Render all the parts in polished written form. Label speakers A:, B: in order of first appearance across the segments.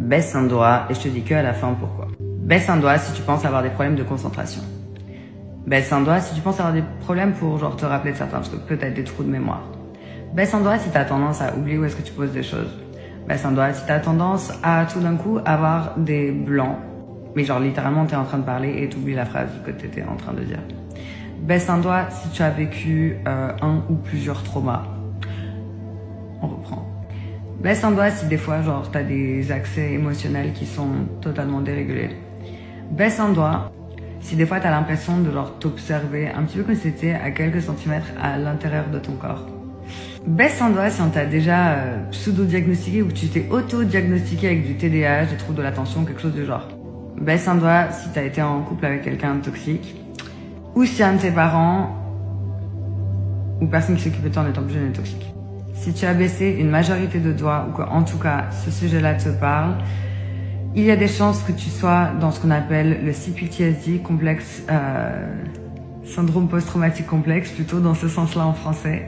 A: Baisse un doigt et je te dis que à la fin pourquoi. Baisse un doigt si tu penses avoir des problèmes de concentration. Baisse un doigt si tu penses avoir des problèmes pour genre te rappeler de certains trucs, peut-être des trous de mémoire. Baisse un doigt si tu as tendance à oublier où est-ce que tu poses des choses. Baisse un doigt si tu as tendance à tout d'un coup avoir des blancs, mais genre littéralement tu es en train de parler et tu oublies la phrase que tu étais en train de dire. Baisse un doigt si tu as vécu un ou plusieurs traumas. On reprend. Baisse un doigt si des fois genre t'as des accès émotionnels qui sont totalement dérégulés. Baisse un doigt si des fois t'as l'impression de genre t'observer un petit peu comme si c'était à quelques centimètres à l'intérieur de ton corps. Baisse un doigt si on t'a déjà pseudo-diagnostiqué ou tu t'es auto-diagnostiqué avec du TDAH, des troubles de l'attention, quelque chose du genre. Baisse un doigt si t'as été en couple avec quelqu'un de toxique ou si un de tes parents ou personne qui s'occupe de toi en étant plus jeune est toxique. Si tu as baissé une majorité de doigts ou qu'en tout cas ce sujet-là te parle, il y a des chances que tu sois dans ce qu'on appelle le CPTSD, complexe, syndrome post-traumatique complexe, plutôt dans ce sens-là en français.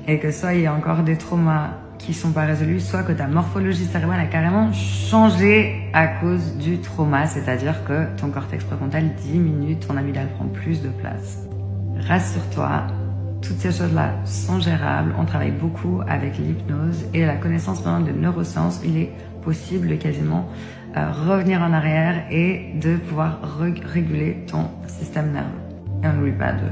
A: Et que soit il y a encore des traumas qui sont pas résolus, soit que ta morphologie cérébrale a carrément changé à cause du trauma, c'est-à-dire que ton cortex préfrontal diminue, ton amygdale prend plus de place. Rassure-toi, toutes ces choses-là sont gérables. On travaille beaucoup avec l'hypnose et la connaissance maintenant de neurosciences. Il est possible de quasiment revenir en arrière et de pouvoir réguler ton système nerveux. Et on n'oublie pas de